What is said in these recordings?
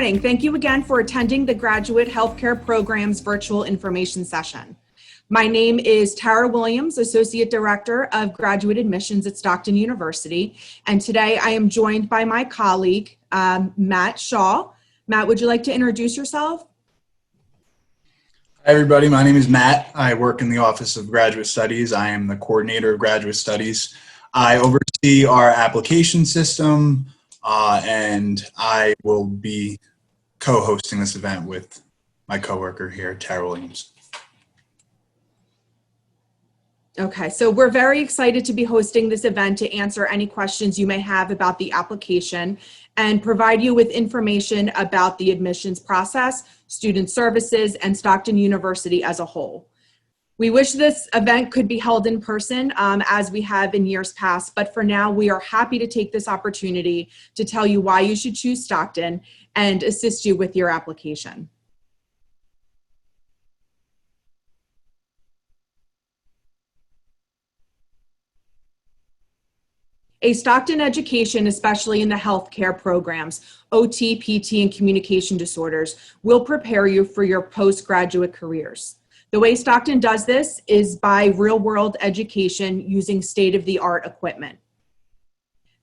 morning. Thank you again for attending the Graduate Healthcare Program's virtual information session. My name is Tara Williams, Associate Director of Graduate Admissions at Stockton University, and today I am joined by my colleague, Matt Shaw. Matt, would you like to introduce yourself? Hi everybody, my name is Matt. I work in the Office of Graduate Studies. I am the coordinator of graduate studies. I oversee our application system, and I will be co-hosting this event with my coworker here, Tara Williams. Okay, so we're very excited to be hosting this event to answer any questions you may have about the application and provide you with information about the admissions process, student services, and Stockton University as a whole. We wish this event could be held in person as we have in years past, but for now we are happy to take this opportunity to tell you why you should choose Stockton and assist you with your application. A Stockton education, especially in the healthcare programs, OT, PT, and communication disorders, will prepare you for your postgraduate careers. The way Stockton does this is by real-world education using state-of-the-art equipment.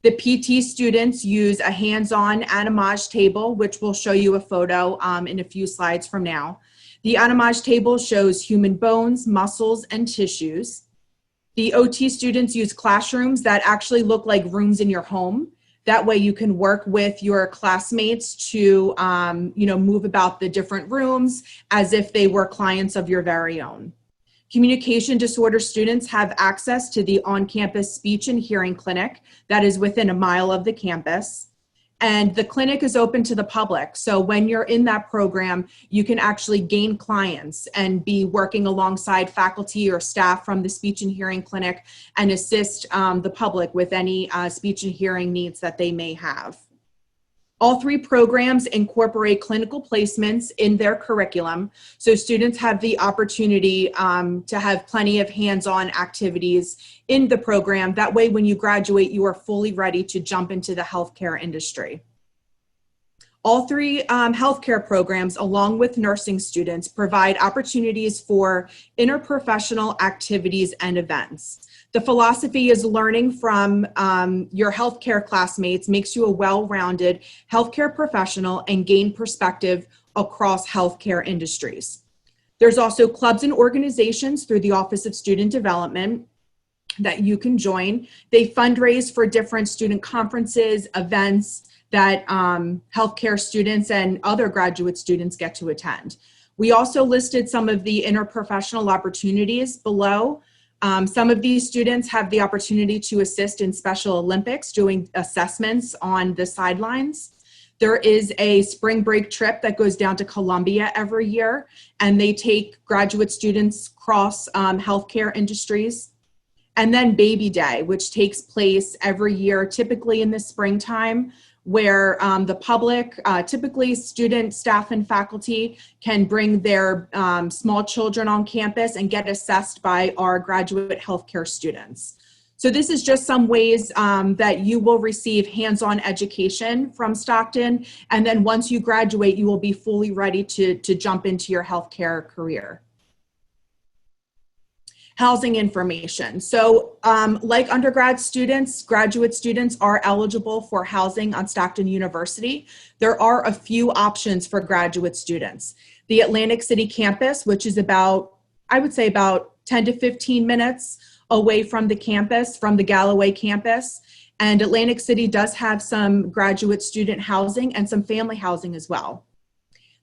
The PT students use a hands-on anamage table, which we'll show you a photo in a few slides from now. The anamage table shows human bones, muscles, and tissues. The OT students use classrooms that actually look like rooms in your home. That way you can work with your classmates to move about the different rooms as if they were clients of your very own. Communication disorder students have access to the on-campus speech and hearing clinic that is within a mile of the campus. And the clinic is open to the public. So when you're in that program, you can actually gain clients and be working alongside faculty or staff from the speech and hearing clinic and assist the public with any speech and hearing needs that they may have. All three programs incorporate clinical placements in their curriculum, so students have the opportunity to have plenty of hands-on activities in the program. That way, when you graduate, you are fully ready to jump into the healthcare industry. All three healthcare programs, along with nursing students, provide opportunities for interprofessional activities and events. The philosophy is learning from your healthcare classmates makes you a well-rounded healthcare professional and gain perspective across healthcare industries. There's also clubs and organizations through the Office of Student Development that you can join. They fundraise for different student conferences, events that healthcare students and other graduate students get to attend. We also listed some of the interprofessional opportunities below. Some of these students have the opportunity to assist in Special Olympics, doing assessments on the sidelines. There is a spring break trip that goes down to Columbia every year, and they take graduate students across healthcare industries. And then Baby Day, which takes place every year, typically in the springtime, where the public, typically student, staff, and faculty can bring their small children on campus and get assessed by our graduate healthcare students. So this is just some ways that you will receive hands-on education from Stockton, and then once you graduate, you will be fully ready to jump into your healthcare career. Housing information. So like undergrad students, graduate students are eligible for housing on Stockton University. There are a few options for graduate students. The Atlantic City campus, which is about, I would say about 10 to 15 minutes away from the campus, from the Galloway campus. And Atlantic City does have some graduate student housing and some family housing as well.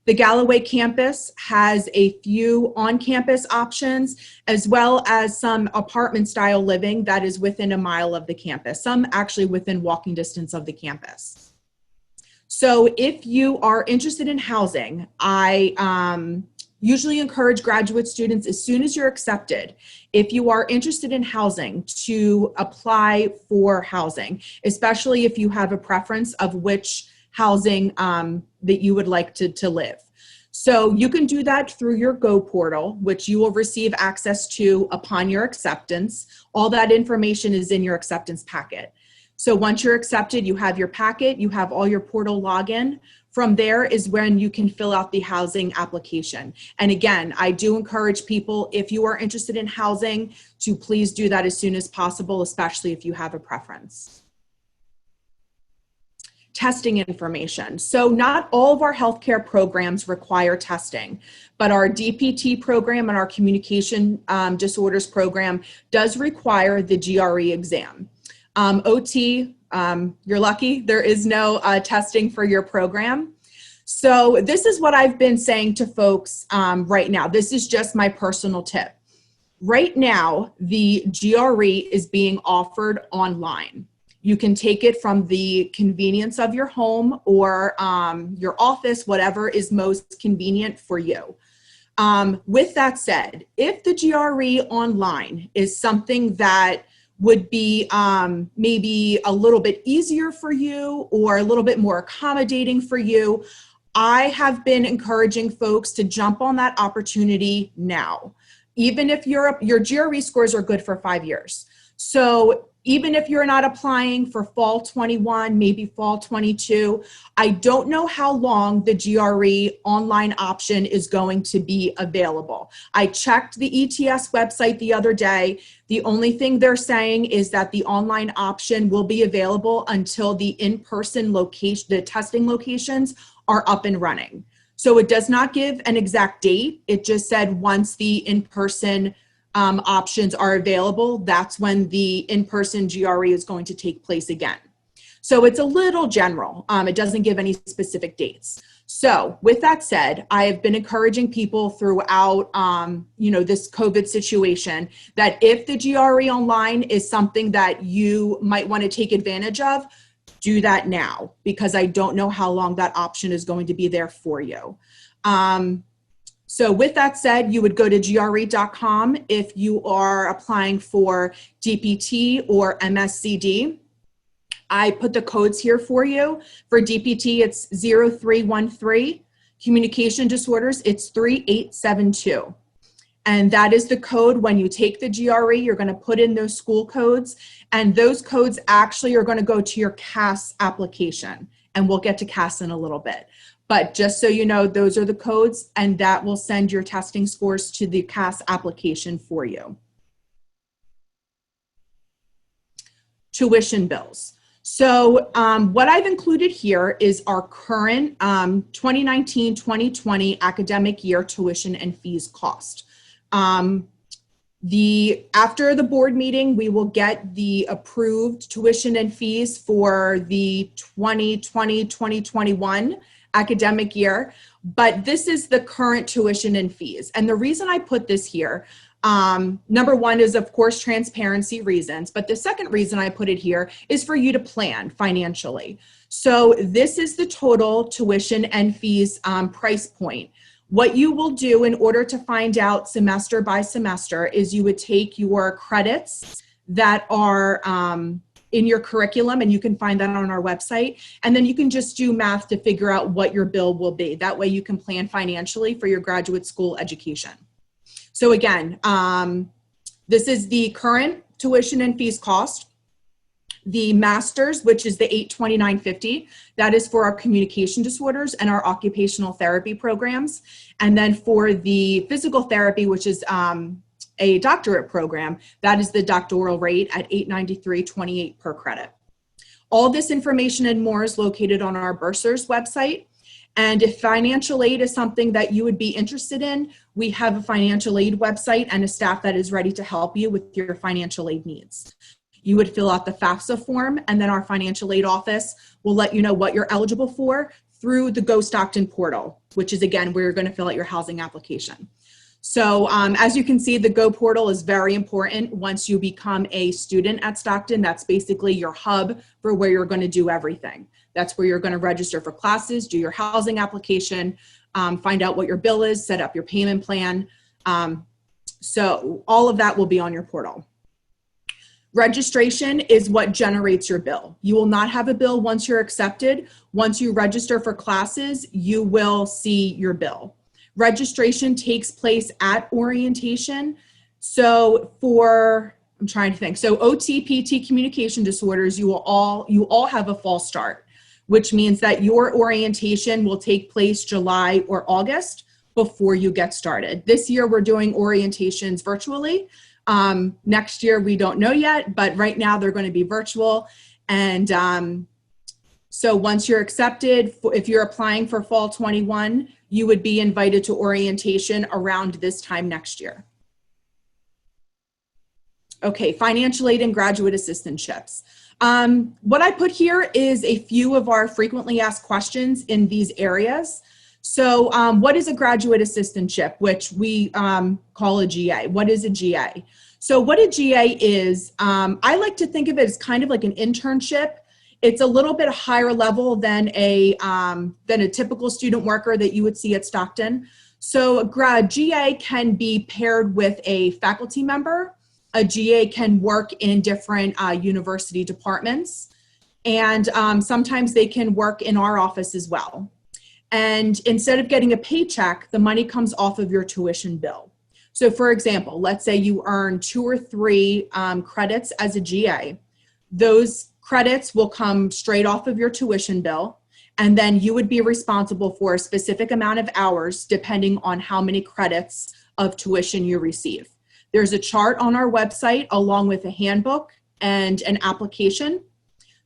The Galloway campus has a few on-campus options, as well as some apartment-style living that is within a mile of the campus, some actually within walking distance of the campus. So if you are interested in housing, I usually encourage graduate students, as soon as you're accepted, if you are interested in housing, to apply for housing, especially if you have a preference of which housing that you would like to live. So you can do that through your Go portal, which you will receive access to upon your acceptance. All that information is in your acceptance packet. So once you're accepted, you have your packet, you have all your portal login. From there is when you can fill out the housing application. And again, I do encourage people, if you are interested in housing, to please do that as soon as possible, especially if you have a preference. Testing information. So not all of our healthcare programs require testing, but our DPT program and our communication disorders program does require the GRE exam. OT, you're lucky, there is no testing for your program. So this is what I've been saying to folks right now. This is just my personal tip. Right now, the GRE is being offered online. You can take it from the convenience of your home or your office, whatever is most convenient for you. With that said, if the GRE online is something that would be maybe a little bit easier for you or a little bit more accommodating for you, I have been encouraging folks to jump on that opportunity now. Even if your GRE scores are good for 5 years. So even if you're not applying for fall 21, maybe fall 22, I don't know how long the GRE online option is going to be available. I checked the ETS website the other day. The only thing they're saying is that the online option will be available until the in-person location, the testing locations are up and running. So it does not give an exact date. It just said once the in-person options are available, that's when the in-person GRE is going to take place again. So it's a little general. It doesn't give any specific dates. So with that said, I have been encouraging people throughout this COVID situation that if the GRE online is something that you might want to take advantage of, do that now, because I don't know how long that option is going to be there for you. So with that said, you would go to gre.com if you are applying for DPT or MSCD. I put the codes here for you. For DPT, it's 0313. Communication disorders, it's 3872. And that is the code when you take the GRE, you're going to put in those school codes, and those codes actually are going to go to your CAS application. And we'll get to CAS in a little bit. But just so you know, those are the codes, and that will send your testing scores to the CAS application for you. Tuition bills. So what I've included here is our current 2019-2020 academic year tuition and fees cost. After the board meeting, we will get the approved tuition and fees for the 2020-2021 academic year, but this is the current tuition and fees. And the reason I put this here, number one is of course transparency reasons, but the second reason I put it here is for you to plan financially. So this is the total tuition and fees price point. What you will do in order to find out semester by semester is you would take your credits that are in your curriculum, and you can find that on our website. And then you can just do math to figure out what your bill will be. That way you can plan financially for your graduate school education. So again, this is the current tuition and fees cost. The master's, which is the $829.50, that is for our communication disorders and our occupational therapy programs. And then for the physical therapy, which is a doctorate program, that is the doctoral rate at $893.28 per credit. All this information and more is located on our bursars website. And if financial aid is something that you would be interested in, we have a financial aid website and a staff that is ready to help you with your financial aid needs. You would fill out the FAFSA form, and then our financial aid office will let you know what you're eligible for through the Go Stockton portal, which is again where you're going to fill out your housing application. So as you can see, the Go portal is very important once you become a student at Stockton. That's basically your hub for where you're going to do everything. That's where you're going to register for classes, do your housing application, find out what your bill is, set up your payment plan. So all of that will be on your portal. Registration is what generates your bill. You will not have a bill once you're accepted. Once you register for classes, you will see your bill. Registration takes place at orientation. So I'm trying to think. So OT, PT, communication disorders, you all have a false start. which means that your orientation will take place July or August before you get started. This year, we're doing orientations virtually. Next year, we don't know yet, but right now they're going to be virtual. And so once you're accepted, if you're applying for fall 21, you would be invited to orientation around this time next year. Okay, financial aid and graduate assistantships. What I put here is a few of our frequently asked questions in these areas. So what is a graduate assistantship, which we call a GA? What is a GA? So what a GA is, I like to think of it as kind of like an internship. It's a little bit higher level than a typical student worker that you would see at Stockton. So a GA can be paired with a faculty member. A GA can work in different university departments, and sometimes they can work in our office as well. And instead of getting a paycheck, the money comes off of your tuition bill. So for example, let's say you earn 2 or 3 credits as a GA. Those credits will come straight off of your tuition bill, and then you would be responsible for a specific amount of hours depending on how many credits of tuition you receive. There's a chart on our website along with a handbook and an application.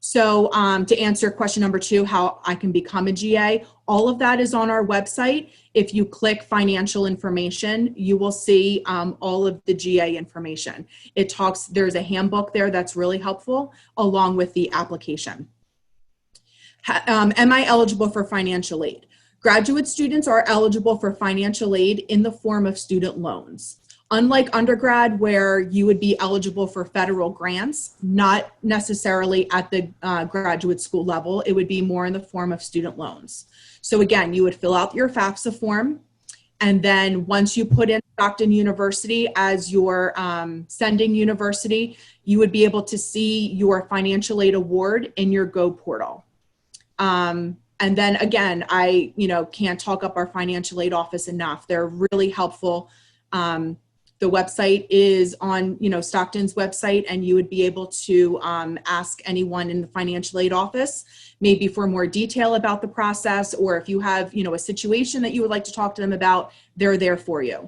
So to answer question number 2, how I can become a GA, all of that is on our website. If you click financial information, you will see all of the GA information. There's a handbook there that's really helpful along with the application. Am I eligible for financial aid? Graduate students are eligible for financial aid in the form of student loans. Unlike undergrad, where you would be eligible for federal grants, not necessarily at the graduate school level, it would be more in the form of student loans. So again, you would fill out your FAFSA form, and then once you put in Stockton University as your sending university, you would be able to see your financial aid award in your Go portal. And then again, I can't talk up our financial aid office enough. They're really helpful. The website is on, Stockton's website, and you would be able to ask anyone in the financial aid office, maybe for more detail about the process, or if you have, a situation that you would like to talk to them about, they're there for you.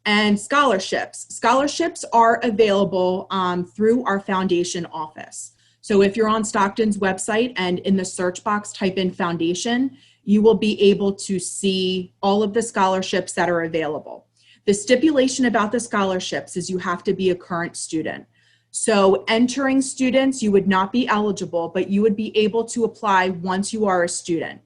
And scholarships. Scholarships are available through our foundation office. So if you're on Stockton's website and in the search box type in foundation, you will be able to see all of the scholarships that are available. The stipulation about the scholarships is you have to be a current student. So entering students, you would not be eligible, but you would be able to apply once you are a student.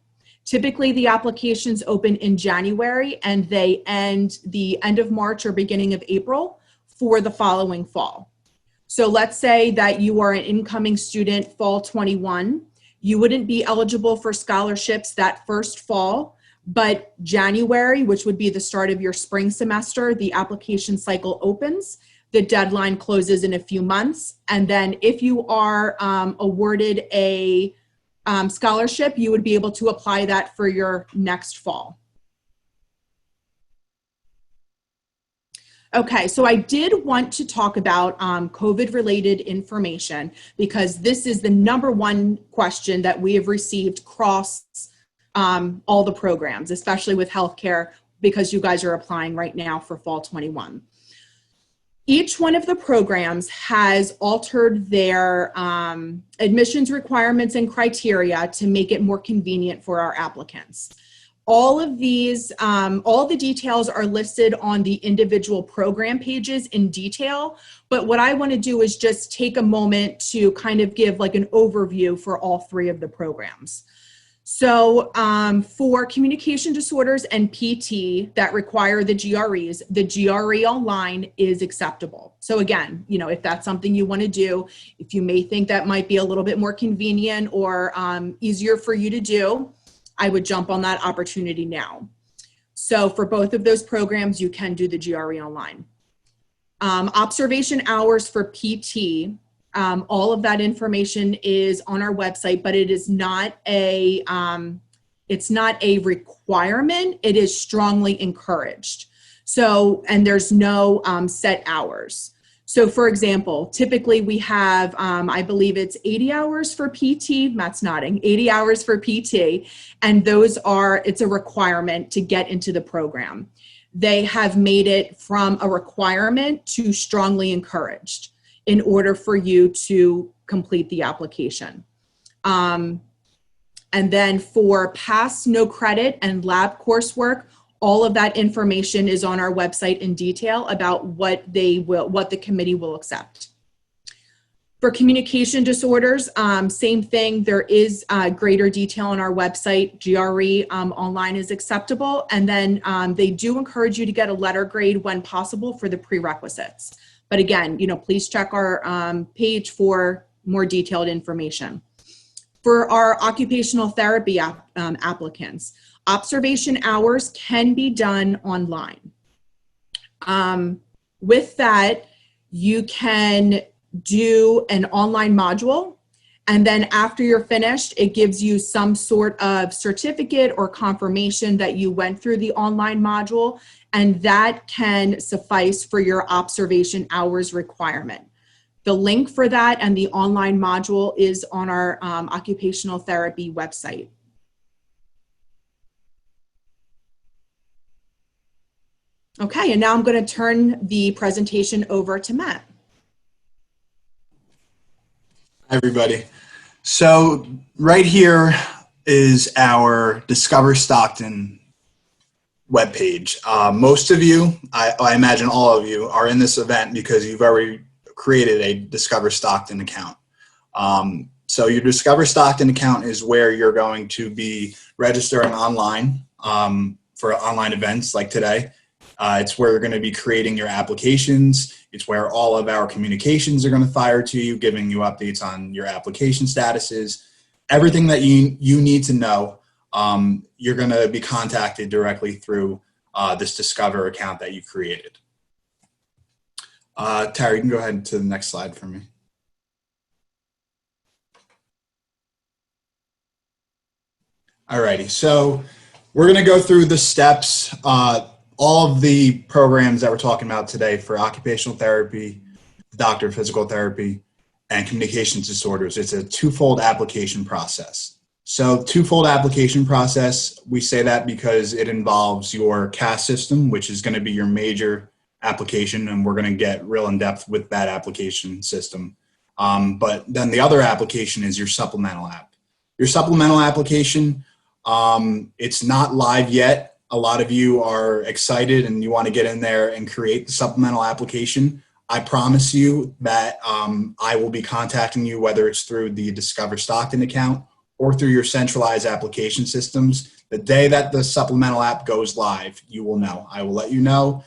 Typically, the applications open in January and they end the end of March or beginning of April for the following fall. So let's say that you are an incoming student fall 21. You wouldn't be eligible for scholarships that first fall, but January, which would be the start of your spring semester, the application cycle opens. The deadline closes in a few months. And then if you are awarded a scholarship, you would be able to apply that for your next fall. Okay, so I did want to talk about COVID-related information because this is the #1 question that we have received across all the programs, especially with healthcare, because you guys are applying right now for fall 21. Each one of the programs has altered their admissions requirements and criteria to make it more convenient for our applicants. All of these, all the details are listed on the individual program pages in detail, but what I want to do is just take a moment to kind of give like an overview for all 3 of the programs. So for communication disorders and PT that require the GREs, the GRE online is acceptable. So again, if that's something you want to do, if you may think that might be a little bit more convenient or easier for you to do, I would jump on that opportunity now. So for both of those programs, you can do the GRE online. Observation hours for PT, all of that information is on our website, but it is not a, it's not a requirement. It is strongly encouraged. So, and there's no set hours. So for example, typically we have, I believe it's 80 hours for PT, Matt's nodding, 80 hours for PT, and it's a requirement to get into the program. They have made it from a requirement to strongly encouraged in order for you to complete the application. And then for pass, no credit, and lab coursework, all of that information is on our website in detail about what the committee will accept. For communication disorders, same thing. There is greater detail on our website. GRE online is acceptable. And then they do encourage you to get a letter grade when possible for the prerequisites. But again, please check our page for more detailed information. For our occupational therapy applicants, observation hours can be done online. With that, you can do an online module, and then after you're finished, it gives you some sort of certificate or confirmation that you went through the online module, and that can suffice for your observation hours requirement. The link for that and the online module is on our occupational therapy website. Okay, and now I'm going to turn the presentation over to Matt. Hi, everybody. So right here is our Discover Stockton webpage. Most of you, I imagine all of you, are in this event because you've already created a Discover Stockton account. So your Discover Stockton account is where you're going to be registering online for online events like today. It's where you're going to be creating your applications. It's where all of our communications are going to fire to you, giving you updates on your application statuses. Everything that you need to know, you're going to be contacted directly through this Discover account that you created. Tara, you can go ahead to the next slide for me. Alrighty, so we're going to go through the steps. All of the programs that we're talking about today for occupational therapy, doctor of physical therapy, and communications disorders, it's a twofold application process. So twofold application process, we say that because it involves your CAS system, which is going to be your major application, and we're going to get real in depth with that application system. But then the other application is your supplemental app. Your supplemental application, it's not live yet. A lot of you are excited and you want to get in there and create the supplemental application. I promise you that I will be contacting you, whether it's through the Discover Stockton account or through your centralized application systems. The day that the supplemental app goes live, you will know. I will let you know.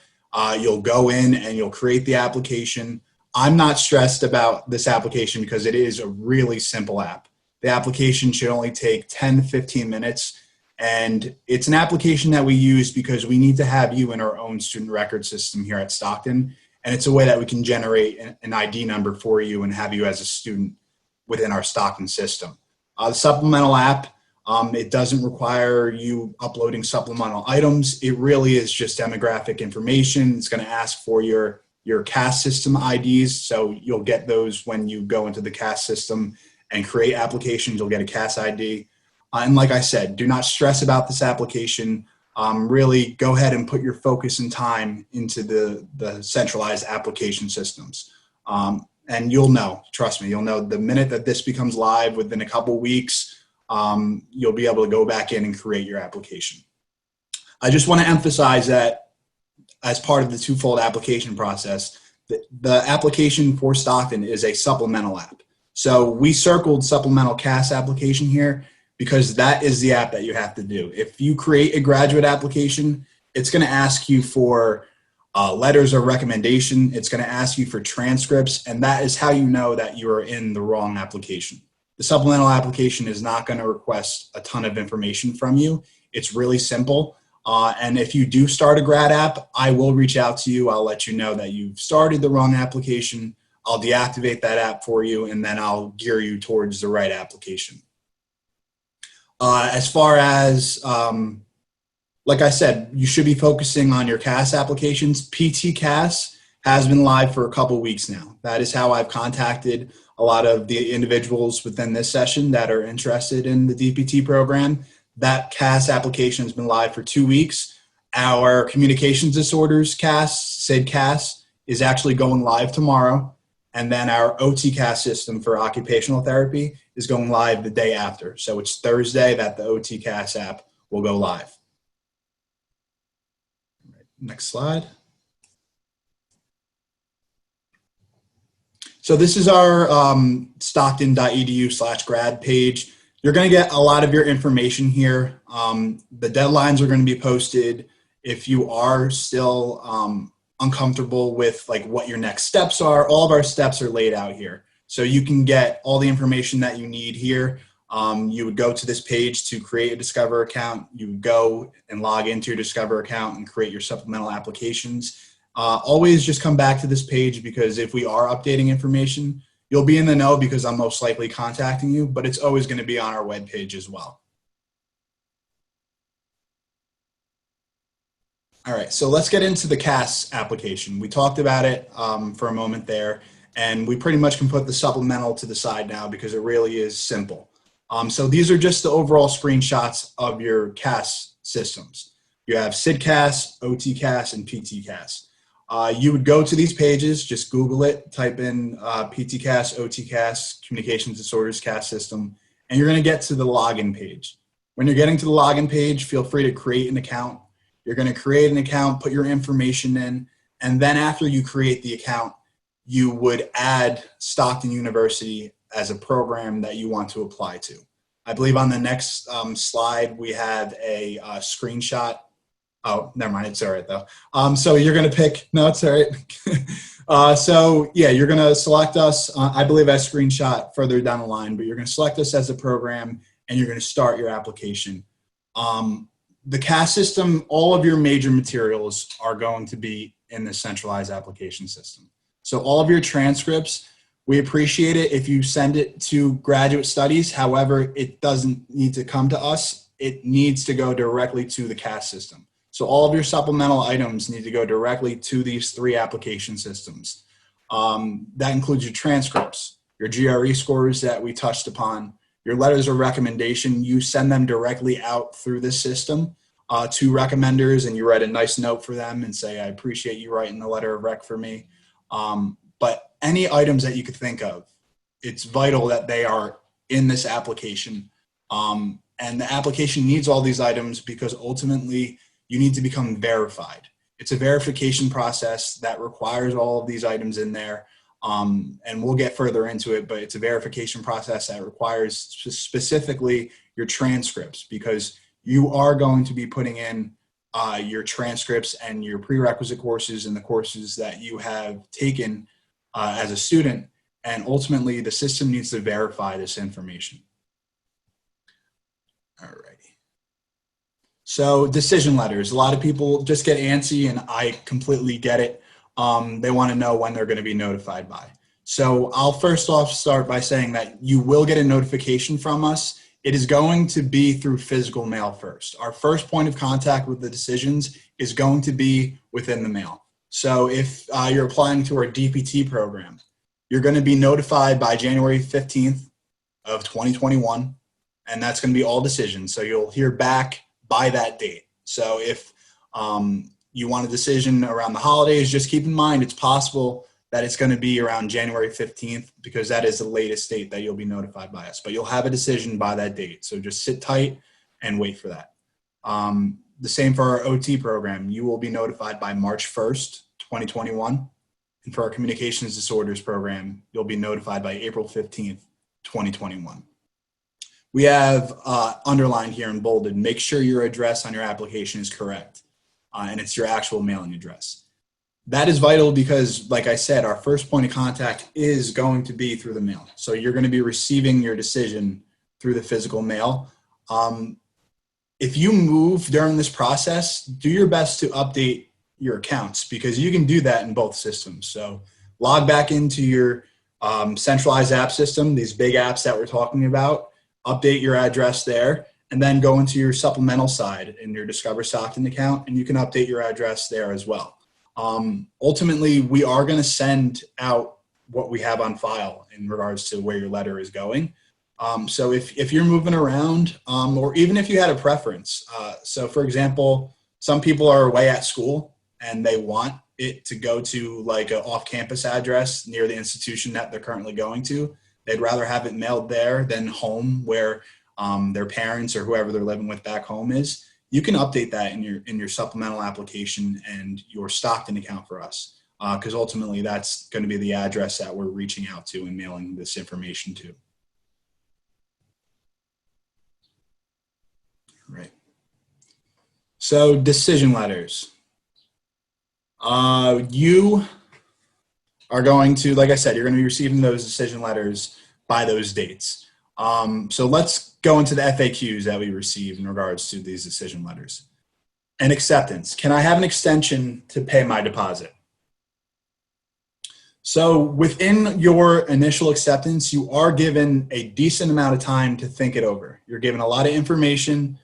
You'll go in and you'll create the application. I'm not stressed about this application because it is a really simple app. The application should only take 10 to 15 minutes. And it's an application that we use because we need to have you in our own student record system here at Stockton. And it's a way that we can generate an ID number for you and have you as a student within our Stockton system. The supplemental app, it doesn't require you uploading supplemental items. It really is just demographic information. It's going to ask for your CAS system IDs. So you'll get those when you go into the CAS system and create applications. You'll get a CAS ID. And like I said, do not stress about this application. Really go ahead and put your focus and time into the centralized application systems. And you'll know, trust me, you'll know the minute that this becomes live within a couple weeks, you'll be able to go back in and create your application. I just want to emphasize that as part of the twofold application process, the application for Stockton is a supplemental app. So we circled supplemental CAS application here because that is the app that you have to do. If you create a graduate application, it's going to ask you for letters of recommendation. It's going to ask you for transcripts, and that is how you know that you are in the wrong application. The supplemental application is not going to request a ton of information from you. It's really simple. And if you do start a grad app, I will reach out to you. I'll let you know that you've started the wrong application. I'll deactivate that app for you, and then I'll gear you towards the right application. As far as, like I said, you should be focusing on your CAS applications. PT CAS has been live for a couple weeks now. That is how I've contacted a lot of the individuals within this session that are interested in the DPT program. That CAS application has been live for 2 weeks. Our communications disorders CAS, SID CAS, is actually going live tomorrow. And then our OT-CAS system for occupational therapy is going live the day after. So it's Thursday that the OT-CAS app will go live. Next slide. So this is our stockton.edu/grad page. You're going to get a lot of your information here. The deadlines are going to be posted. If you are still uncomfortable with like what your next steps are, all of our steps are laid out here. So you can get all the information that you need here. You would go to this page to create a Discover account. You would go and log into your Discover account and create your supplemental applications. Always just come back to this page, because if we are updating information, you'll be in the know because I'm most likely contacting you, but it's always going to be on our webpage as well. All right, so let's get into the CAS application. We talked about it for a moment there, and we pretty much can put the supplemental to the side now because it really is simple. So these are just the overall screenshots of your CAS systems. You have SID CAS, OT CAS, and PT CAS. You would go to these pages, just Google it, type in PT CAS, OT CAS, Communications Disorders CAS system, and you're going to get to the login page. When you're getting to the login page, feel free to create an account. You're going to create an account, put your information in, and then after you create the account, you would add Stockton University as a program that you want to apply to. I believe on the next slide, we have a screenshot. Oh, never mind. It's all right, though. So you're going to pick, no, it's all right. So yeah, you're going to select us, I believe as screenshot further down the line, but you're going to select us as a program and you're going to start your application. The CAS system, all of your major materials are going to be in the centralized application system. So all of your transcripts, we appreciate it if you send it to graduate studies. However, it doesn't need to come to us. It needs to go directly to the CAS system. So all of your supplemental items need to go directly to these 3 application systems. That includes your transcripts, your GRE scores that we touched upon, your letters of recommendation. You send them directly out through this system to recommenders, and you write a nice note for them and say, I appreciate you writing the letter of rec for me. But any items that you could think of, it's vital that they are in this application. And the application needs all these items because ultimately you need to become verified. It's a verification process that requires all of these items in there. And we'll get further into it, but it's a verification process that requires specifically your transcripts, because you are going to be putting in your transcripts and your prerequisite courses and the courses that you have taken as a student. And ultimately the system needs to verify this information. All right. So decision letters, a lot of people just get antsy, and I completely get it. They want to know when they're going to be notified by. So I'll first off start by saying that you will get a notification from us. It is going to be through physical mail first. Our first point of contact with the decisions is going to be within the mail. So if you're applying to our DPT program, you're going to be notified by January 15th of 2021, and that's going to be all decisions. So you'll hear back by that date. So if you want a decision around the holidays, just keep in mind it's possible that it's going to be around January 15th, because that is the latest date that you'll be notified by us. But you'll have a decision by that date. So just sit tight and wait for that. The same for our OT program. You will be notified by March 1st, 2021. And for our communications disorders program, you'll be notified by April 15th, 2021. We have underlined here and bolded, make sure your address on your application is correct, and it's your actual mailing address. That is vital because, like I said, our first point of contact is going to be through the mail. So you're going to be receiving your decision through the physical mail. If you move during this process, do your best to update your accounts, because you can do that in both systems. So log back into your centralized app system, these big apps that we're talking about, update your address there, and then go into your supplemental side in your Discover Stockton account, and you can update your address there as well. Ultimately, we are going to send out what we have on file in regards to where your letter is going. So if you're moving around, or even if you had a preference, so for example, some people are away at school and they want it to go to like an off-campus address near the institution that they're currently going to. They'd rather have it mailed there than home where their parents or whoever they're living with back home is. You can update that in your supplemental application and your Stockton account for us, because ultimately that's going to be the address that we're reaching out to and mailing this information to. Right. So decision letters. You are going to, like I said, you're going to be receiving those decision letters by those dates. So let's go into the FAQs that we receive in regards to these decision letters. An acceptance. Can I have an extension to pay my deposit? So within your initial acceptance, you are given a decent amount of time to think it over. You're given a lot of information,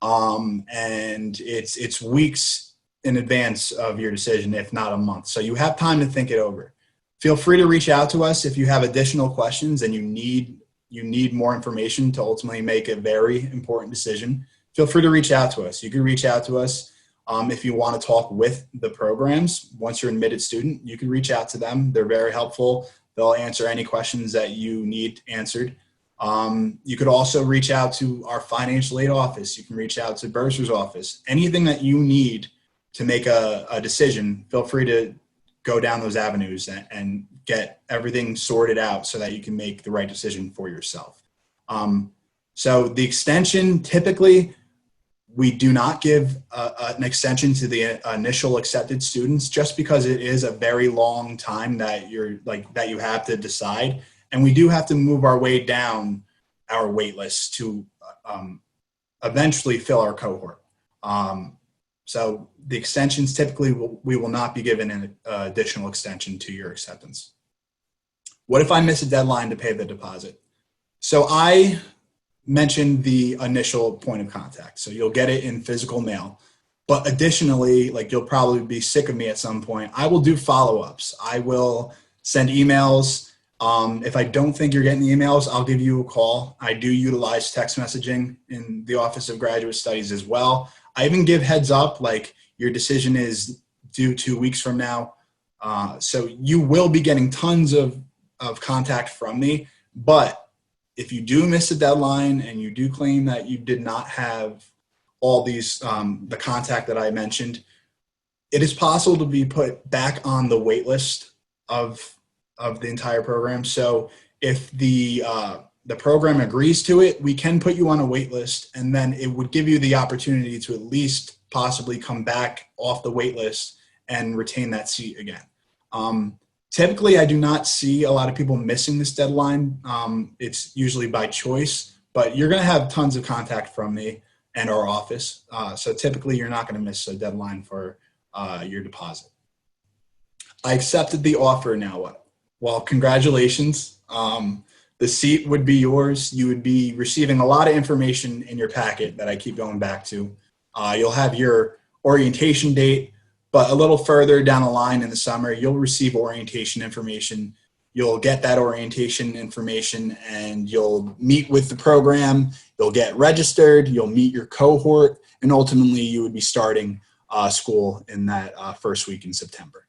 and it's weeks in advance of your decision, if not a month. So you have time to think it over. Feel free to reach out to us if you have additional questions and you need more information to ultimately make a very important decision. Feel free to reach out to us. You can reach out to us if you want to talk with the programs. Once you're an admitted student, you can reach out to them. They're very helpful. They'll answer any questions that you need answered. You could also reach out to our financial aid office. You can reach out to bursar's office. Anything that you need to make a decision, feel free to go down those avenues and get everything sorted out so that you can make the right decision for yourself. So the extension, typically, we do not give an extension to the initial accepted students just because it is a very long time that you have to decide. And we do have to move our way down our wait list to eventually fill our cohort. So the extensions, typically, we will not be given an additional extension to your acceptance. What if I miss a deadline to pay the deposit? So I mentioned the initial point of contact. So you'll get it in physical mail. But additionally, like you'll probably be sick of me at some point, I will do follow-ups. I will send emails. If I don't think you're getting the emails, I'll give you a call. I do utilize text messaging in the Office of Graduate Studies as well. I even give heads up, like your decision is due 2 weeks from now. So you will be getting tons of contact from me. But if you do miss a deadline and you do claim that you did not have all these, the contact that I mentioned, it is possible to be put back on the wait list of the entire program. So if the program agrees to it, we can put you on a wait list, and then it would give you the opportunity to at least possibly come back off the wait list and retain that seat again. Typically, I do not see a lot of people missing this deadline. It's usually by choice, but you're going to have tons of contact from me and our office. So typically, you're not going to miss a deadline for your deposit. I accepted the offer. Now what? Well, congratulations. The seat would be yours. You would be receiving a lot of information in your packet that I keep going back to. You'll have your orientation date, but a little further down the line in the summer, you'll receive orientation information. You'll get that orientation information and you'll meet with the program. You'll get registered. You'll meet your cohort, and ultimately you would be starting school in that first week in September.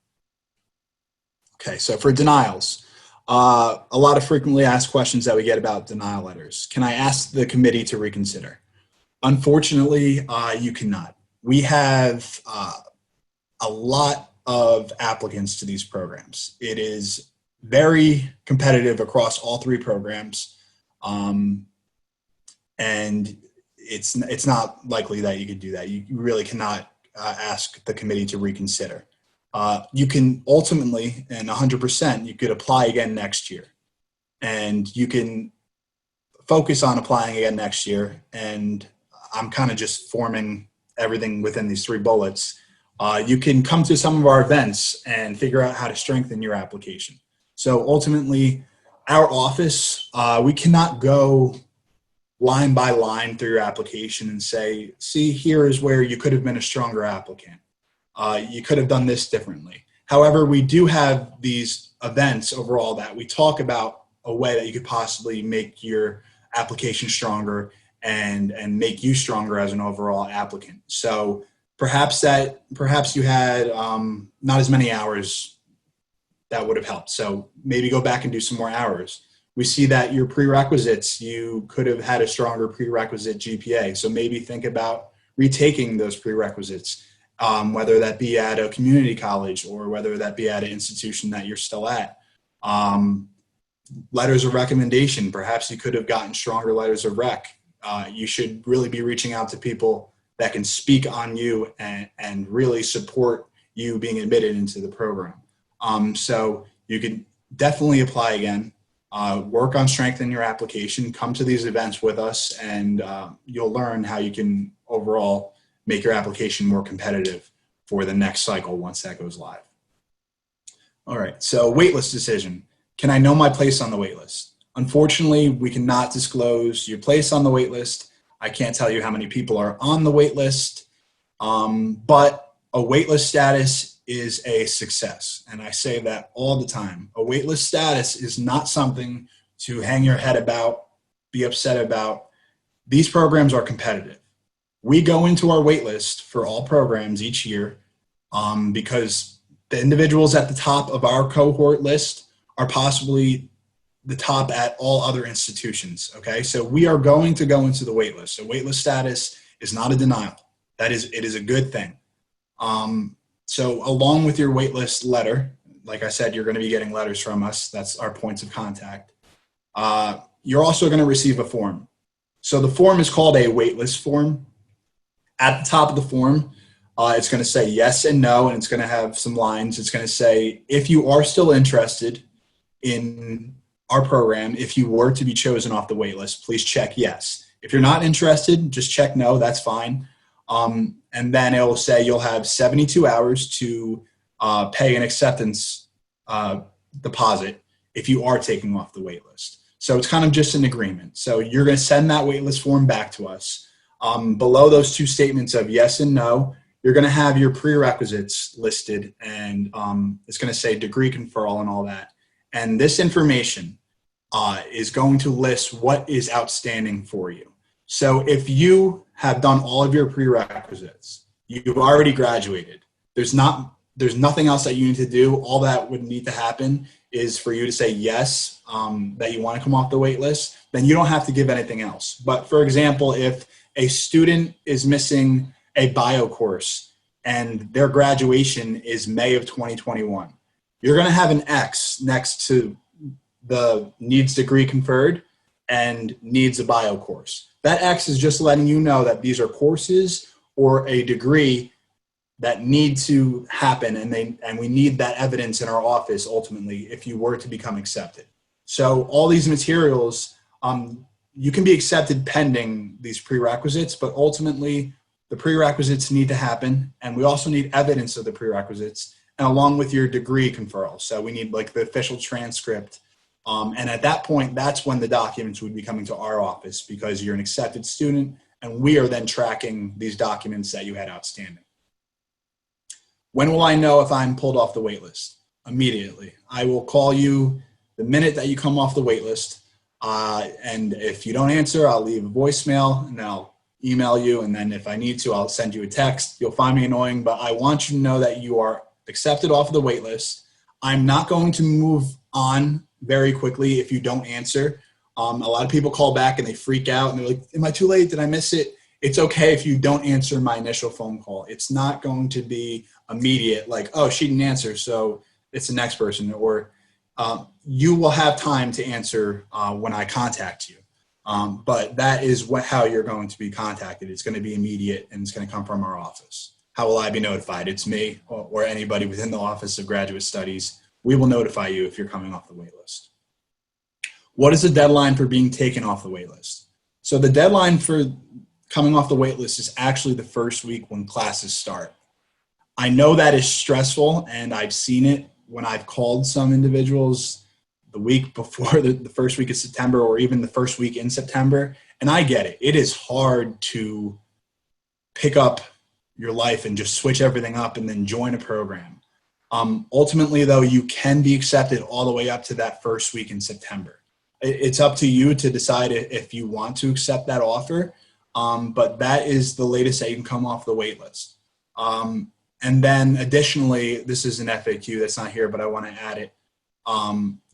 Okay, so for denials, a lot of frequently asked questions that we get about denial letters. Can I ask the committee to reconsider? Unfortunately, you cannot. We have a lot of applicants to these programs. It is very competitive across all three programs, and it's not likely that you could do that. You really cannot ask the committee to reconsider. You can ultimately, and 100%, you could apply again next year, and you can focus on applying again next year. And I'm kind of just forming everything within these 3 bullets. You can come to some of our events and figure out how to strengthen your application. So ultimately, our office, we cannot go line by line through your application and say, see, here is where you could have been a stronger applicant. You could have done this differently. However, we do have these events overall that we talk about a way that you could possibly make your application stronger and make you stronger as an overall applicant. So perhaps you had not as many hours that would have helped. So maybe go back and do some more hours. We see that your prerequisites, you could have had a stronger prerequisite GPA. So maybe think about retaking those prerequisites, whether that be at a community college or whether that be at an institution that you're still at. Letters of recommendation, perhaps you could have gotten stronger letters of rec. You should really be reaching out to people that can speak on you and really support you being admitted into the program. So you can definitely apply again, work on strengthening your application, come to these events with us, and you'll learn how you can overall make your application more competitive for the next cycle once that goes live. All right, so waitlist decision. Can I know my place on the waitlist? Unfortunately, we cannot disclose your place on the waitlist. I can't tell you how many people are on the waitlist, but a waitlist status is a success. And I say that all the time. A waitlist status is not something to hang your head about, be upset about. These programs are competitive. We go into our waitlist for all programs each year because the individuals at the top of our cohort list are possibly the top at all other institutions, okay? So we are going to go into the waitlist. So waitlist status is not a denial. It is a good thing. So along with your waitlist letter, like I said, you're going to be getting letters from us. That's our points of contact. You're also going to receive a form. So the form is called a waitlist form. At the top of the form, it's going to say yes and no, and it's going to have some lines. It's going to say, if you are still interested in our program, if you were to be chosen off the waitlist, please check yes. If you're not interested, just check no, that's fine. And then it will say you'll have 72 hours to pay an acceptance deposit if you are taking off the waitlist. So it's kind of just an agreement. So you're going to send that waitlist form back to us. Below those two statements of yes and no, you're going to have your prerequisites listed, and it's going to say degree conferral and all that. And this information is going to list what is outstanding for you. So if you have done all of your prerequisites, you've already graduated, there's nothing else that you need to do. All that would need to happen is for you to say yes, that you want to come off the wait list. Then you don't have to give anything else. But for example, if a student is missing a bio course and their graduation is May of 2021, you're going to have an X next to the needs degree conferred and needs a bio course. That X is just letting you know that these are courses or a degree that need to happen, and we need that evidence in our office ultimately if you were to become accepted. So all these materials, you can be accepted pending these prerequisites, but ultimately the prerequisites need to happen, and we also need evidence of the prerequisites, and along with your degree conferral. So we need like the official transcript. And at that point, that's when the documents would be coming to our office because you're an accepted student, and we are then tracking these documents that you had outstanding. When will I know if I'm pulled off the wait list? Immediately. I will call you the minute that you come off the wait list. And if you don't answer, I'll leave a voicemail and I'll email you. And then if I need to, I'll send you a text. You'll find me annoying, but I want you to know that you are accepted off of the wait list. I'm not going to move on very quickly if you don't answer. A lot of people call back and they freak out and they're like, am I too late? Did I miss it? It's okay if you don't answer my initial phone call. It's not going to be immediate, like, oh, she didn't answer, so it's the next person. Or you will have time to answer when I contact you. But that is how you're going to be contacted. It's going to be immediate, and it's going to come from our office. How will I be notified? It's me or anybody within the Office of Graduate Studies. We will notify you if you're coming off the wait list. What is the deadline for being taken off the wait list? So the deadline for coming off the wait list is actually the first week when classes start. I know that is stressful, and I've seen it when I've called some individuals the week before the first week of September or even the first week in September, and I get it. It is hard to pick up your life and just switch everything up and then join a program. Ultimately, though, you can be accepted all the way up to that first week in September. It's up to you to decide if you want to accept that offer, but that is the latest that you can come off the wait list. And then additionally, this is an FAQ that's not here, but I want to add it.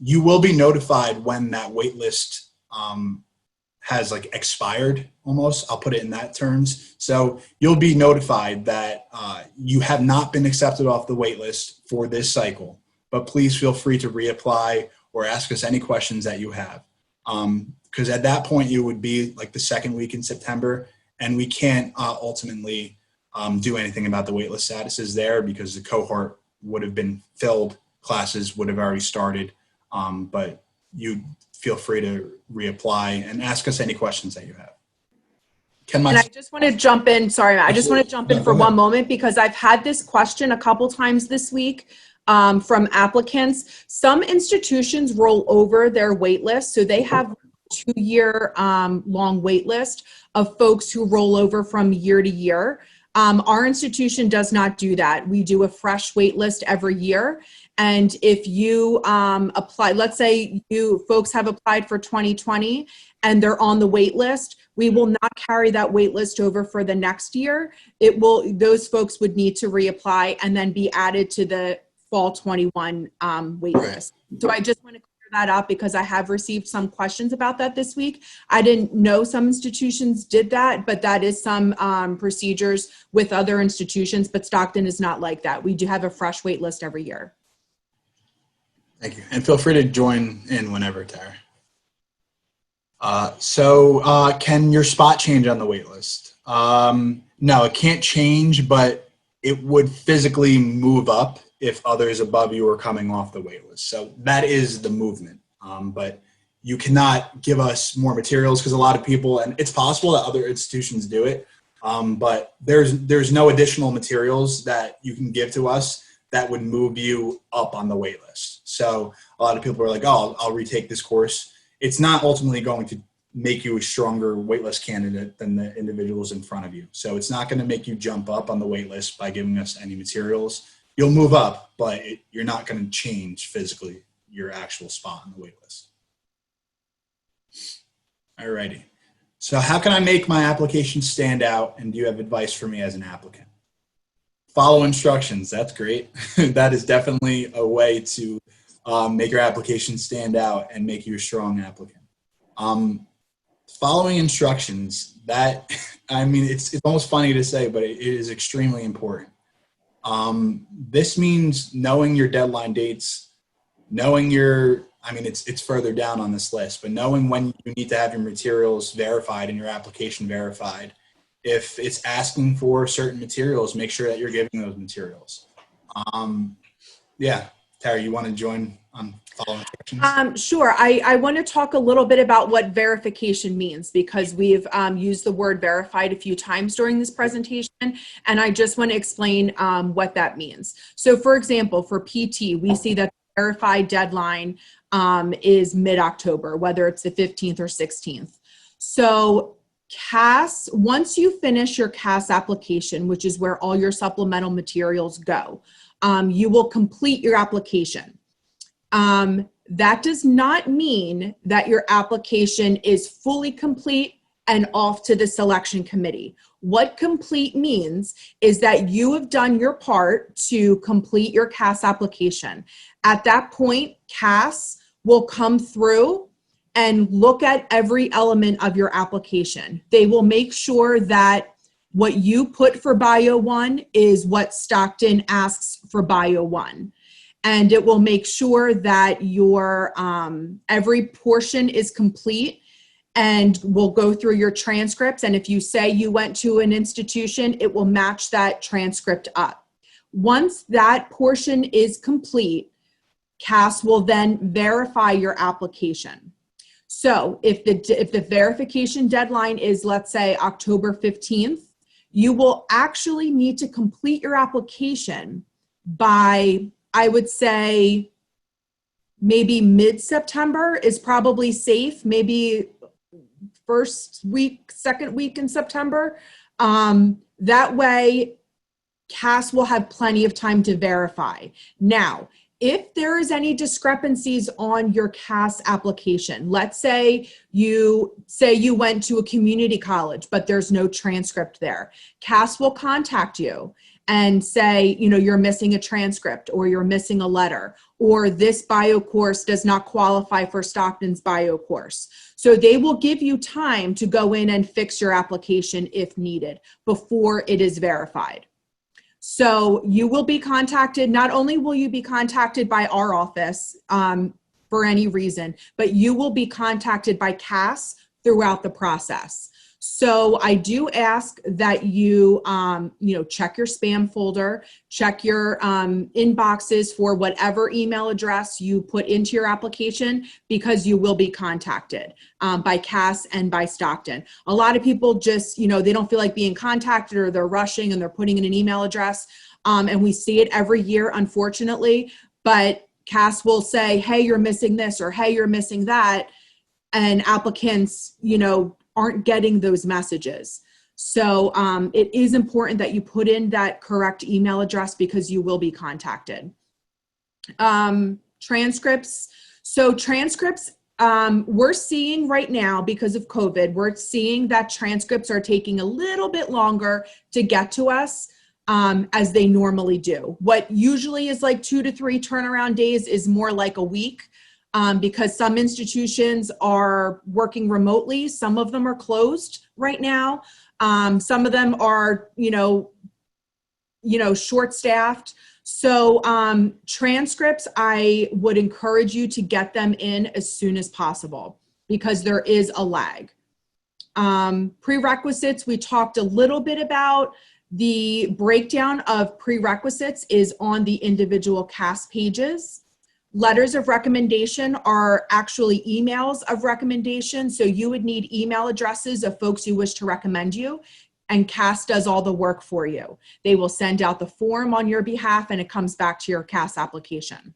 You will be notified when that wait list has like expired almost. I'll put it in that terms. So you'll be notified that you have not been accepted off the wait list for this cycle, but please feel free to reapply or ask us any questions that you have. Because at that point, you would be like the second week in September, and we can't ultimately do anything about the waitlist statuses there because the cohort would have been filled, classes would have already started, but you feel free to reapply and ask us any questions that you have. And I just want to jump in. Sorry, Matt. I just want to jump in for one moment because I've had this question a couple times this week from applicants. Some institutions roll over their wait list, so they have 2-year long wait list of folks who roll over from year to year. Our institution does not do that. We do a fresh wait list every year. And if you apply, let's say you folks have applied for 2020 and they're on the wait list, we will not carry that wait list over for the next year. Those folks would need to reapply and then be added to the fall 21 wait list. So I just want to that up because I have received some questions about that this week. I didn't know some institutions did that, but that is some procedures with other institutions, but Stockton is not like that. We do have a fresh wait list every year. Thank you. And feel free to join in whenever, Tara. Can your spot change on the wait list? No, it can't change, but it would physically move up if others above you are coming off the wait list. So that is the movement. But you cannot give us more materials because a lot of people, and it's possible that other institutions do it, but there's no additional materials that you can give to us that would move you up on the wait list. So a lot of people are like, oh, I'll retake this course. It's not ultimately going to make you a stronger waitlist candidate than the individuals in front of you. So it's not going to make you jump up on the wait list by giving us any materials. You'll move up, but you're not going to change physically your actual spot on the wait list. All righty. So how can I make my application stand out, and do you have advice for me as an applicant? Follow instructions. That's great. That is definitely a way to make your application stand out and make you a strong applicant. Following instructions, that, I mean, it's almost funny to say, but it is extremely important. This means knowing your deadline dates, knowing it's further down on this list, but knowing when you need to have your materials verified and your application verified. If it's asking for certain materials, make sure that you're giving those materials. Yeah, Tara, you want to join on following instructions? Sure. I want to talk a little bit about what verification means because we've used the word verified a few times during this presentation, and I just want to explain what that means. So for example, for PT, we see that the verified deadline is mid-October, whether it's the 15th or 16th. So CAS, once you finish your CAS application, which is where all your supplemental materials go, you will complete your application. That does not mean that your application is fully complete and off to the selection committee. What complete means is that you have done your part to complete your CAS application. At that point, CAS will come through and look at every element of your application. They will make sure that what you put for Bio 1 is what Stockton asks for Bio 1. And it will make sure that your every portion is complete, and we'll go through your transcripts. And if you say you went to an institution, it will match that transcript up. Once that portion is complete, CAS will then verify your application. So if the verification deadline is, let's say, October 15th, you will actually need to complete your application by, I would say, maybe mid-September is probably safe, maybe first week, second week in September. That way, CAS will have plenty of time to verify. Now, if there is any discrepancies on your CAS application, let's say you went to a community college, but there's no transcript there, CAS will contact you and say, you know, you're missing a transcript, or you're missing a letter, or this bio course does not qualify for Stockton's bio course. So they will give you time to go in and fix your application if needed before it is verified. So you will be contacted. Not only will you be contacted by our office for any reason, but you will be contacted by CAS throughout the process. So I do ask that you, check your spam folder, check your inboxes for whatever email address you put into your application, because you will be contacted by CAS and by Stockton. A lot of people just, they don't feel like being contacted, or they're rushing and they're putting in an email address. And we see it every year, unfortunately, but CAS will say, hey, you're missing this, or hey, you're missing that. And applicants, aren't getting those messages. So it is important that you put in that correct email address, because you will be contacted. Transcripts. So transcripts, we're seeing right now, because of COVID, we're seeing that transcripts are taking a little bit longer to get to us as they normally do. What usually is like 2 to 3 turnaround days is more like a week. Because some institutions are working remotely. Some of them are closed right now. Some of them are, short-staffed. So transcripts, I would encourage you to get them in as soon as possible, because there is a lag. Prerequisites, we talked a little bit about. The breakdown of prerequisites is on the individual CAS pages. Letters of recommendation are actually emails of recommendation. So you would need email addresses of folks you wish to recommend you, and CAS does all the work for you. They will send out the form on your behalf, and it comes back to your CAS application.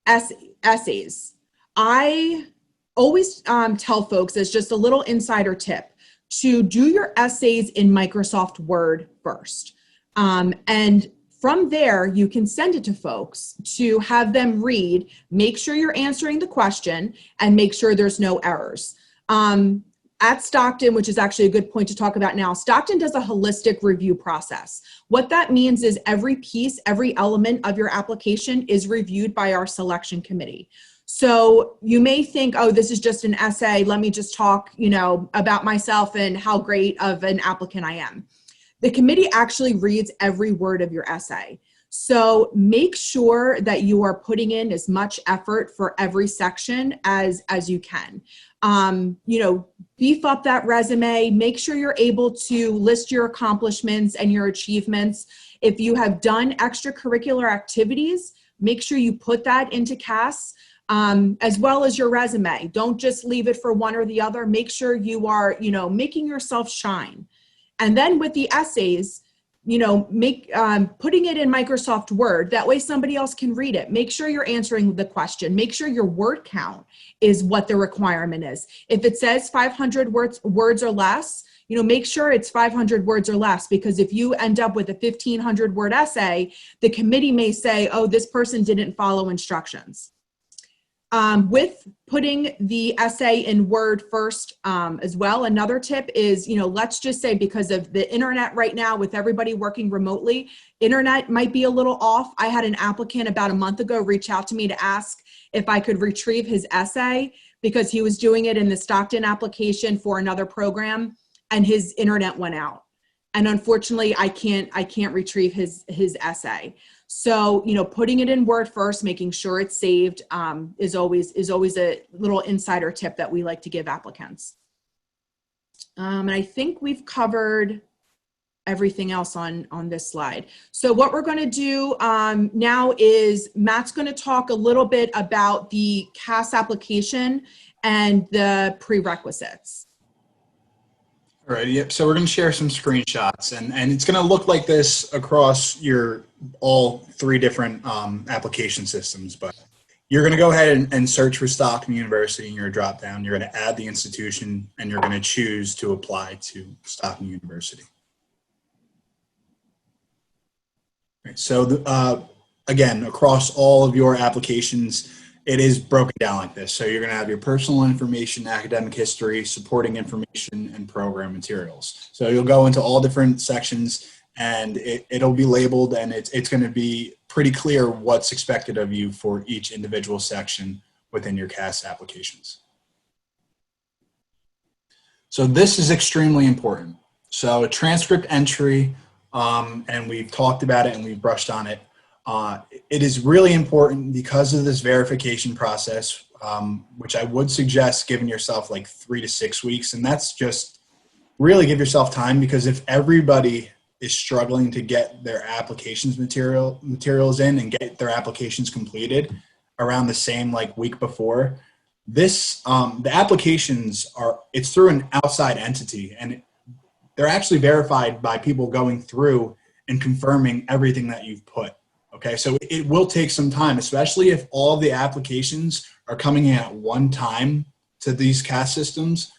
Essays. I always tell folks, as just a little insider tip, to do your essays in Microsoft Word first. And from there, you can send it to folks to have them read, make sure you're answering the question, and make sure there's no errors. At Stockton, which is actually a good point to talk about now, Stockton does a holistic review process. What that means is every piece, every element of your application is reviewed by our selection committee. So you may think, oh, this is just an essay. Let me just talk, about myself and how great of an applicant I am. The committee actually reads every word of your essay. So make sure that you are putting in as much effort for every section as you can. Beef up that resume, make sure you're able to list your accomplishments and your achievements. If you have done extracurricular activities, make sure you put that into CAS, as well as your resume. Don't just leave it for one or the other. Make sure you are, making yourself shine. And then with the essays, putting it in Microsoft Word, that way somebody else can read it. Make sure you're answering the question. Make sure your word count is what the requirement is. If it says 500 words or less, make sure it's 500 words or less, because if you end up with a 1,500 word essay, the committee may say, oh, this person didn't follow instructions. With putting the essay in Word first as well, another tip is, let's just say, because of the internet right now, with everybody working remotely, internet might be a little off. I had an applicant about a month ago reach out to me to ask if I could retrieve his essay, because he was doing it in the Stockton application for another program, and his internet went out. And unfortunately, I can't retrieve his essay. So, putting it in Word first, making sure it's saved is always a little insider tip that we like to give applicants. And I think we've covered everything else on this slide. So what we're going to do now is Matt's going to talk a little bit about the CAS application and the prerequisites. All right, yep. So we're going to share some screenshots, and it's going to look like this across all 3 different application systems. But you're going to go ahead and search for Stockton University in your drop down. You're going to add the institution, and you're going to choose to apply to Stockton University. So again, across all of your applications, it is broken down like this. So you're going to have your personal information, academic history, supporting information, and program materials. So you'll go into all different sections, and it'll be labeled, and it's going to be pretty clear what's expected of you for each individual section within your CAS applications. So this is extremely important. So transcript entry, and we've talked about it and we've brushed on it. It is really important because of this verification process, which I would suggest giving yourself like 3 to 6 weeks. And that's just really give yourself time, because if everybody is struggling to get their applications materials in and get their applications completed around the same like week before, this the applications it's through an outside entity, and they're actually verified by people going through and confirming everything that you've put. Okay, so it will take some time, especially if all of the applications are coming in at one time to these CAS systems.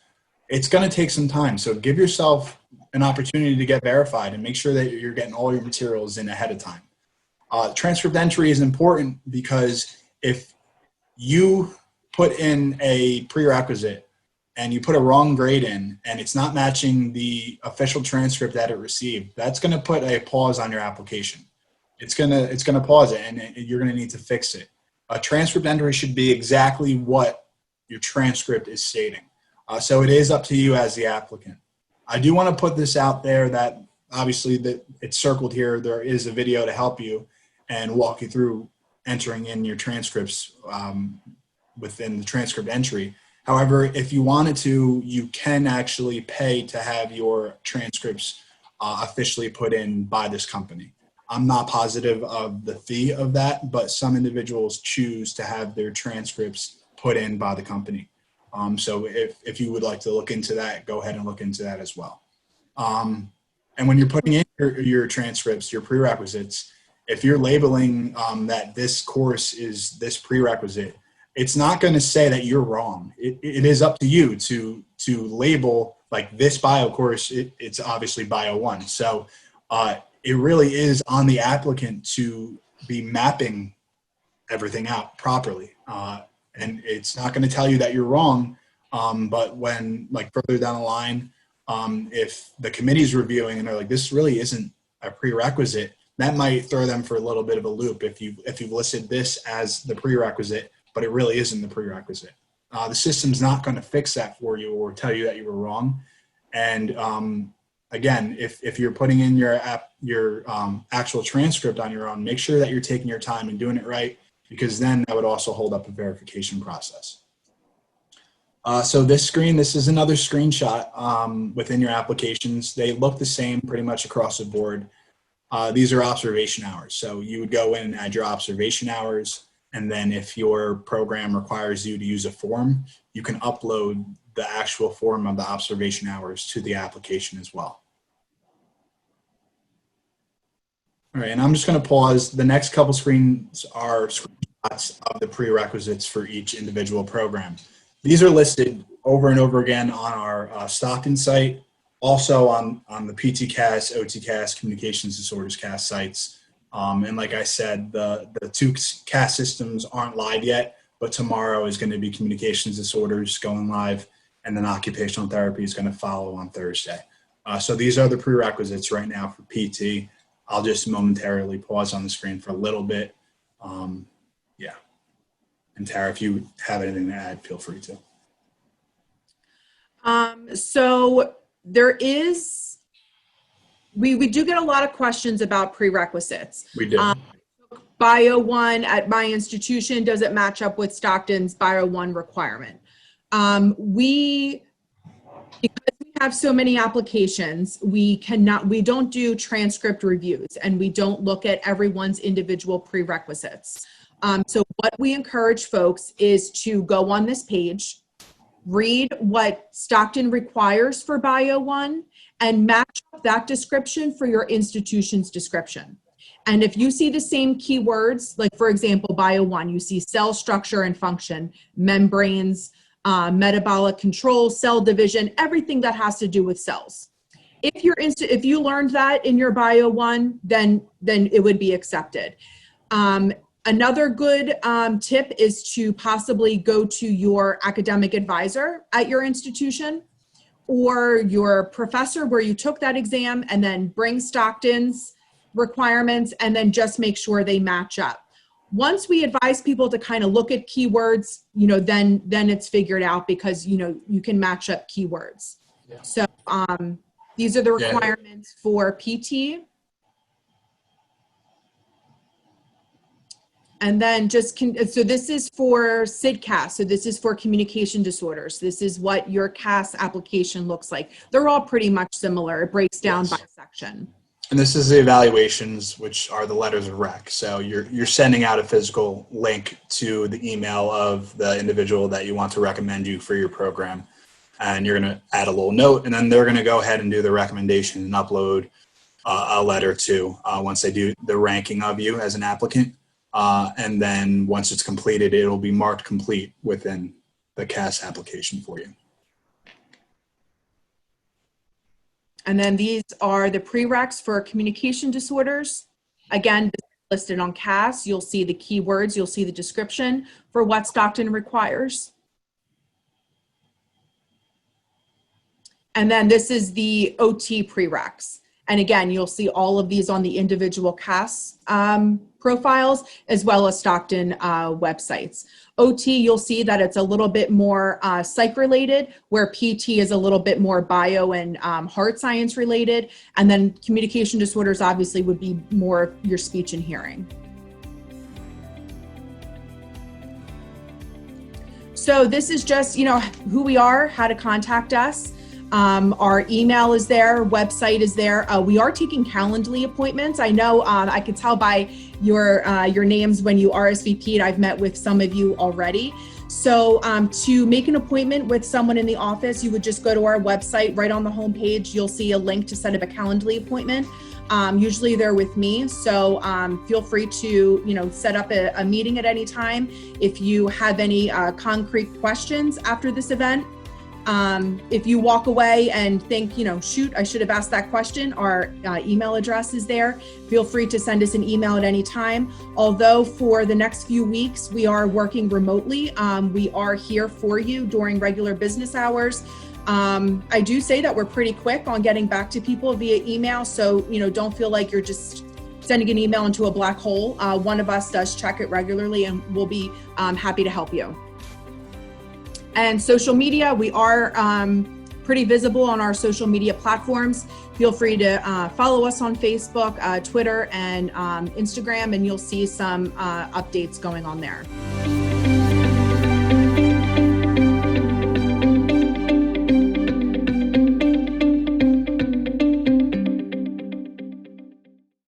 It's going to take some time. So give yourself an opportunity to get verified and make sure that you're getting all your materials in ahead of time. Transcript entry is important because if you put in a prerequisite and you put a wrong grade in and it's not matching the official transcript that it received, that's going to put a pause on your application. It's gonna pause it, and you're gonna need to fix it. A transcript entry should be exactly what your transcript is stating. So it is up to you as the applicant. I do want to put this out there that obviously that it's circled here. There is a video to help you and walk you through entering in your transcripts within the transcript entry. However, if you wanted to, you can actually pay to have your transcripts officially put in by this company. I'm not positive of the fee of that, but some individuals choose to have their transcripts put in by the company. So if you would like to look into that, go ahead and look into that as well. And when you're putting in your transcripts, your prerequisites, if you're labeling that this course is this prerequisite, it's not going to say that you're wrong. It is up to you to label like this bio course. It's obviously bio 1. So it really is on the applicant to be mapping everything out properly. And it's not going to tell you that you're wrong. But when like further down the line, if the committee's reviewing and they're like, this really isn't a prerequisite, that might throw them for a little bit of a loop if you've listed this as the prerequisite, but it really isn't the prerequisite. The system's not going to fix that for you or tell you that you were wrong. And again, if you're putting in your actual transcript on your own, make sure that you're taking your time and doing it right, because then that would also hold up a verification process. So this is another screenshot within your applications. They look the same pretty much across the board. These are observation hours. So you would go in and add your observation hours. And then if your program requires you to use a form, you can upload the actual form of the observation hours to the application as well. All right, and I'm just going to pause. The next couple screens are screenshots of the prerequisites for each individual program. These are listed over and over again on our Stockton site, also on the PT-CAS, OT-CAS, Communications Disorders CAS sites. And like I said, the 2 CAS systems aren't live yet, but tomorrow is going to be Communications Disorders going live, and then Occupational Therapy is going to follow on Thursday. So these are the prerequisites right now for PT. I'll just momentarily pause on the screen for a little bit. Yeah. And Tara, if you have anything to add, feel free to. So there is, we do get a lot of questions about prerequisites. We do. Bio 1 at my institution, does it match up with Stockton's Bio 1 requirement? Because we have so many applications, we don't do transcript reviews, and we don't look at everyone's individual prerequisites. So what we encourage folks is to go on this page, read what Stockton requires for Bio 1, and match up that description for your institution's description. And if you see the same keywords, like for example, Bio 1, you see cell structure and function, membranes, metabolic control, cell division, everything that has to do with cells. If you learned that in your bio 1, then it would be accepted. Another good tip is to possibly go to your academic advisor at your institution or your professor where you took that exam, and then bring Stockton's requirements and then just make sure they match up. Once we advise people to kind of look at keywords, then it's figured out, because, you can match up keywords. Yeah. So these are the requirements for PT. And then so this is for CAS. So this is for communication disorders. This is what your CAS application looks like. They're all pretty much similar. It breaks down by section. And this is the evaluations, which are the letters of rec. So you're sending out a physical link to the email of the individual that you want to recommend you for your program. And you're going to add a little note, and then they're going to go ahead and do the recommendation and upload a letter too, once they do the ranking of you as an applicant. And then once it's completed, it'll be marked complete within the CAS application for you. And then these are the prereqs for communication disorders. Again, this is listed on CAS. You'll see the keywords, you'll see the description for what Stockton requires. And then this is the OT prereqs. And again, you'll see all of these on the individual CAS profiles, as well as Stockton websites. OT, you'll see that it's a little bit more psych related, where PT is a little bit more bio and hard science related. And then communication disorders obviously would be more your speech and hearing. So this is just, who we are, how to contact us. Our email is there, website is there. We are taking Calendly appointments. I know I could tell by your names when you RSVP'd. I've met with some of you already. So to make an appointment with someone in the office, you would just go to our website. Right on the homepage, you'll see a link to set up a Calendly appointment. Usually they're with me, so feel free to set up a meeting at any time. If you have any concrete questions after this event, if you walk away and think, shoot, I should have asked that question, our email address is there. Feel free to send us an email at any time. Although for the next few weeks, we are working remotely. We are here for you during regular business hours. I do say that we're pretty quick on getting back to people via email. So, don't feel like you're just sending an email into a black hole. One of us does check it regularly, and we'll be happy to help you. And social media, we are pretty visible on our social media platforms. Feel free to follow us on Facebook, Twitter, and Instagram, and you'll see some updates going on there.